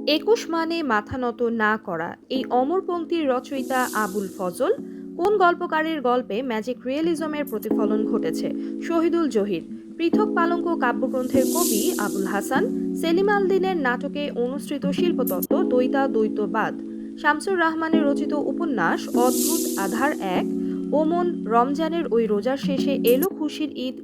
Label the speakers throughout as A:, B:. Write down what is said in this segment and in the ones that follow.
A: একুশ মানে মাথা নত না করা, এই অমরপন্থীর রচয়িতা আবুল ফজল। কোন গল্পকারের গল্পে ম্যাজিক রিয়েলিজমের প্রতিফলন ঘটেছে? শহীদুল জহির। পৃথক পালঙ্ক কাব্যগ্রন্থের কবি আবুল হাসান। সেলিম আল দিনের নাটকে অনুসৃত শিল্পতত্ত্ব দ্বৈতাদ্বৈতবাদ। শামসুর রাহমানের রচিত উপন্যাস অদ্ভুত আধার এক। ওমন রমজানের ওই রোজার শেষে এলো খুশির ঈদ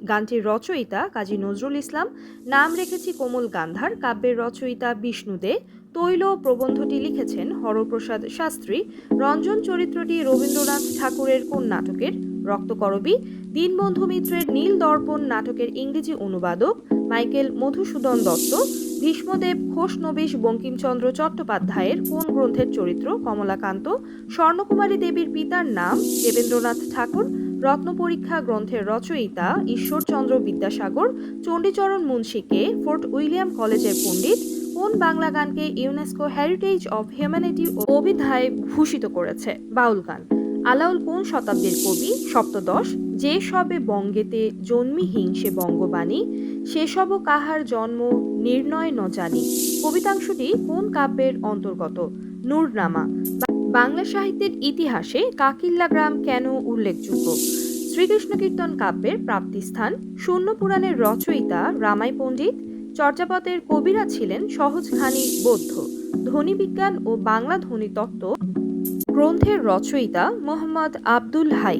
A: গানটির রচয়িতা কাজী নজরুল ইসলাম। নাম রেখেছি কোমল গান্ধার কাব্যের রচয়িতা বিষ্ণু দে। তৈল প্রবন্ধটি লিখেছেন হরপ্রসাদ শাস্ত্রী। রঞ্জন চরিত্রটি রবীন্দ্রনাথ ঠাকুরের কোন নাটকের? রক্তকরবী। দীনবন্ধু মিত্রের নীল দর্পণ নাটকের ইংরেজি অনুবাদক মাইকেল মধুসূদন দত্ত। ভীষ্মদেব খোশনবিশ বঙ্কিমচন্দ্র চট্টোপাধ্যায়ের কোন গ্রন্থের চরিত্র? কমলাকান্ত। স্বর্ণকুমারী দেবীর পিতার নাম দেবেন্দ্রনাথ ঠাকুর। রত্নপরীক্ষা গ্রন্থের রচয়িতা ঈশ্বরচন্দ্র বিদ্যাসাগর। চণ্ডীচরণ মুন্সীকে ফোর্ট উইলিয়াম কলেজের পণ্ডিত। কোন বাংলা গানকে ইউনেস্কো হেরিটেজ অফ হিউম্যানিটি অভিধায় ভূষিত করেছে? বাউল গান। আলাউল কোন শতাব্দীর কবি? সপ্তদশ। যে সবে বঙ্গেতে জন্মি হিংসে বঙ্গবাণী, সেসব কাহার জন্ম নির্ণয় ন জানি। কবিতাংশটি কোন কাব্যের অন্তর্গত? নূরনামা। বাংলা সাহিত্যের ইতিহাসে কাকিল্লা গ্রাম কেন উল্লেখযোগ্য? শ্রীকৃষ্ণ কীর্তন কাব্যের প্রাপ্তিস্থান। শূন্য পুরাণের রচয়িতা রামাই পণ্ডিত। চর্যাপদের কবিরা ছিলেন সহজখানি বৌদ্ধ। ধ্বনিবিজ্ঞান ও বাংলা ধ্বনিতত্ত্ব গ্রন্থের রচয়িতা মোহাম্মদ আব্দুল হাই।